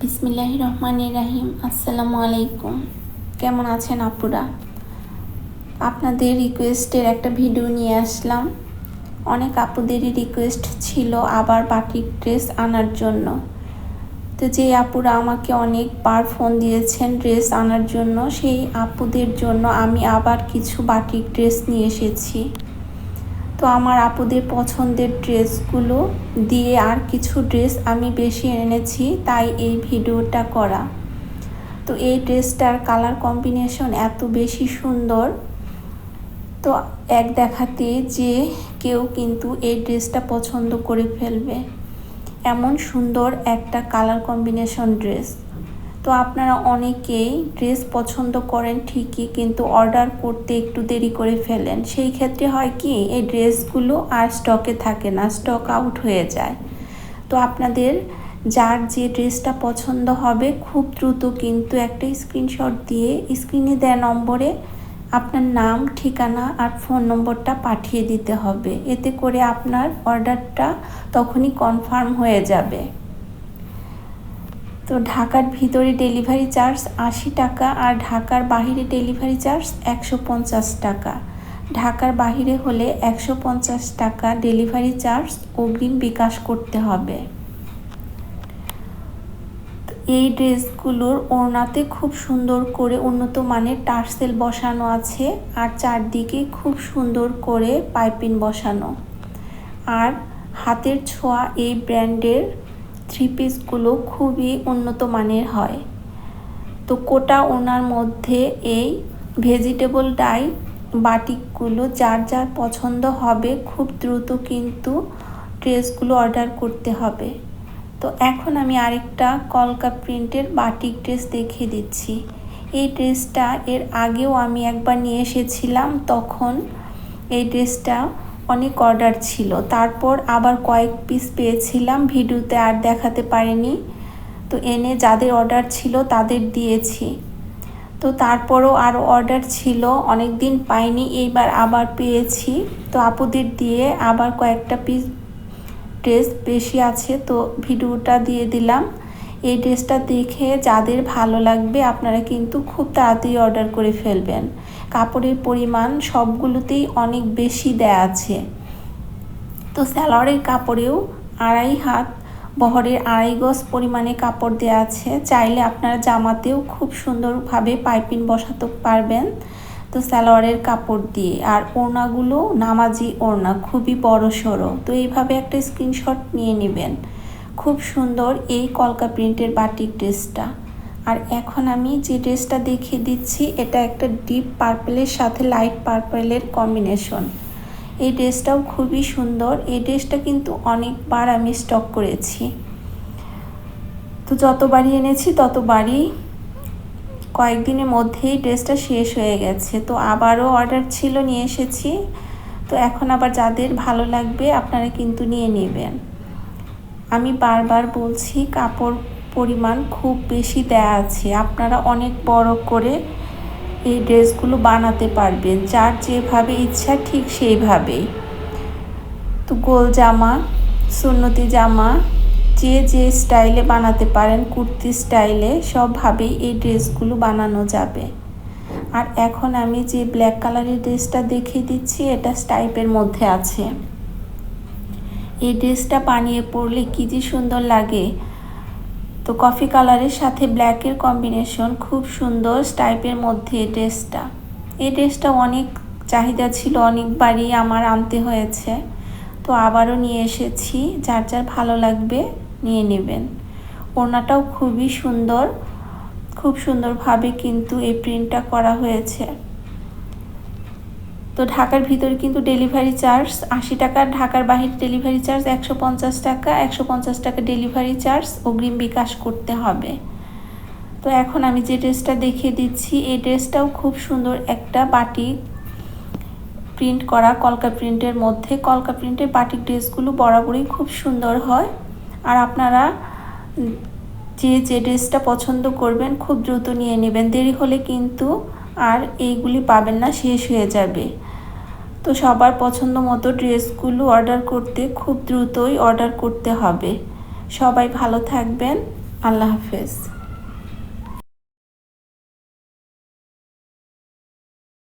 বিসমিল্লাহির রহমানির রহিম। আসসালামু আলাইকুম। কেমন আছেন আপুরা? আপনাদের রিকোয়েস্টের একটা ভিডিও নিয়ে আসলাম। অনেক আপুদেরই রিকোয়েস্ট ছিল আবার বাটিক ড্রেস আনার জন্য। তো যে আপুরা আমাকে অনেকবার ফোন দিয়েছেন ড্রেস আনার জন্য, সেই আপুদের জন্য আমি আবার কিছু বাটিক ড্রেস নিয়ে এসেছি। তো আমার আপুদের পছন্দের ড্রেসগুলো দিয়ে আর কিছু ড্রেস আমি বেশি এনেছি, তাই এই ভিডিওটা করা। তো এই ড্রেসটার কালার কম্বিনেশন এত বেশি সুন্দর, তো এক দেখাতে যে কেউ কিন্তু এই ড্রেসটা পছন্দ করে ফেলবে, এমন সুন্দর একটা কালার কম্বিনেশন ড্রেস। তো আপনারা অনেকেই ড্রেস পছন্দ করেন ঠিকই, কিন্তু অর্ডার করতে একটু দেরি করে ফেলেন। সেই ক্ষেত্রে হয় কি, এই ড্রেসগুলো আর স্টকে থাকে না, স্টক আউট হয়ে যায়। তো আপনাদের যার যে ড্রেসটা পছন্দ হবে খুব দ্রুত কিন্তু একটা স্ক্রিনশট দিয়ে স্ক্রিনে দেওয়া নম্বরে আপনার নাম, ঠিকানা আর ফোন নম্বরটা পাঠিয়ে দিতে হবে। এতে করে আপনার অর্ডারটা তখনই কনফার্ম হয়ে যাবে। তো ঢাকার ভিতরে ডেলিভারি চার্জ 80 টাকা আর ঢাকার বাহিরে ডেলিভারি চার্জ 150 টাকা। ঢাকার বাহিরে হলে 150 টাকা ডেলিভারি চার্জ অগ্রিম বিকাশ করতে হবে। এই ড্রেসগুলোর ওড়নাতে খুব সুন্দর করে উন্নত মানের টার্সেল বসানো আছে, আর চারদিকে খুব সুন্দর করে পাইপিং বসানো। আর হাতের ছোঁয়া এই ব্র্যান্ডের থ্রি পিসগুলো খুবই উন্নত মানের হয়। তো কোটা ওড়নার মধ্যে এই ভেজিটেবল ডাই বাটিকগুলো যার যার পছন্দ হবে খুব দ্রুত কিন্তু ড্রেসগুলো অর্ডার করতে হবে। তো এখন আমি আরেকটা কলকা প্রিন্টের বাটিক ড্রেস দেখিয়ে দিচ্ছি। এই ড্রেসটা এর আগেও আমি একবার নিয়ে এসেছিলাম, তখন এই ড্রেসটা অনেক অর্ডার ছিল, তারপর আবার কয়েক পিস পেয়েছিলাম, ভিডিওতে আর দেখাতে পারিনি। তো এনে যাদের অর্ডার ছিল তাদের দিয়েছি। তো তারপরও আরও অর্ডার ছিল, অনেক দিন পাইনি, এইবার আবার পেয়েছি। তো আপুদের দিয়ে আবার কয়েকটা পিস ড্রেস বেশি আছে, তো ভিডিওটা দিয়ে দিলাম। এই ড্রেসটা দেখে যাদের ভালো লাগবে আপনারা কিন্তু খুব তাড়াতাড়ি অর্ডার করে ফেলবেন। কাপড়ের পরিমাণ সবগুলোতেই অনেক বেশি দেয়া আছে। তো সালোয়ারের কাপড়েও 2.5 হাত বহরের 2.5 গজ পরিমাণে কাপড় দেওয়া আছে। চাইলে আপনারা জামাতেও খুব সুন্দরভাবে পাইপিং বসাতে পারবেন তো সালোয়ারের কাপড় দিয়ে। আর ওড়নাগুলো নামাজি ওড়না, খুবই বড় সড়ো। তো এইভাবে একটা স্ক্রিনশট নিয়ে নেবেন। খুব সুন্দর এই কলকা প্রিন্টের বাটিক ড্রেসটা। আর এখন আমি যে ড্রেসটা দেখিয়ে দিচ্ছি, এটা একটা ডিপ পার্পলের সাথে লাইট পার্পলের কম্বিনেশন। এই ড্রেসটাও খুবই সুন্দর। এই ড্রেসটা কিন্তু অনেকবার আমি স্টক করেছি, তো যতবারই এনেছি ততবারই কয়েকদিনের মধ্যেই ড্রেসটা শেষ হয়ে গেছে। তো আবারও অর্ডার ছিল, নিয়ে এসেছি। তো এখন আবার যাদের ভালো লাগবে আপনারা কিন্তু নিয়ে নেবেন। আমি বারবার বলছি, কাপড় পরিমাণ খুব বেশি দেয়া আছে, আপনারা অনেক বড় করে এই ড্রেসগুলো বানাতে পারবেন, যার যেভাবে ইচ্ছা ঠিক সেইভাবেই। তো গোল জামা, সুন্নতি জামা, যে যে স্টাইলে বানাতে পারেন, কুর্তি স্টাইলে, সবভাবেই এই ড্রেসগুলো বানানো যাবে। আর এখন আমি যে ব্ল্যাক কালারের ড্রেসটা দেখিয়ে দিচ্ছি, এটা স্টাইপের মধ্যে আছে। এই ড্রেসটা বানিয়ে পরলে কি যে সুন্দর লাগে। তো কফি কালারের সাথে ব্ল্যাকের কম্বিনেশন খুব সুন্দর স্টাইপের মধ্যে এই ড্রেসটা অনেক চাহিদা ছিল, অনেকবারই আমার আনতে হয়েছে। তো আবারও নিয়ে এসেছি, যার যার ভালো লাগবে নিয়ে নেবেন। ওড়নাটাও খুবই সুন্দর, খুব সুন্দরভাবে কিন্তু এই প্রিন্টটা করা হয়েছে। তো ঢাকার ভিতরে কিন্তু ডেলিভারি চার্জ 80 টাকা, ঢাকার বাহিরে ডেলিভারি চার্জ 150 টাকা। 150 টাকা ডেলিভারি চার্জ অগ্রিম বিকাশ করতে হবে। তো এখন আমি যে ড্রেসটা দেখিয়ে দিচ্ছি, এই ড্রেসটাও খুব সুন্দর একটা বাটিক প্রিন্ট করা, কলকা প্রিন্টের মধ্যে। কলকা প্রিন্টের বাটিক ড্রেসগুলো বরাবরই খুব সুন্দর হয়। আর আপনারা যে যে ড্রেসটা পছন্দ করবেন খুব দ্রুত নিয়ে নেবেন, দেরি হলে কিন্তু আর এইগুলি পাবেন না, শেষ হয়ে যাবে। তো সবার পছন্দ মতো ড্রেসগুলো অর্ডার করতে খুব দ্রুতই অর্ডার করতে হবে। সবাই ভালো থাকবেন। আল্লাহ হাফেজ।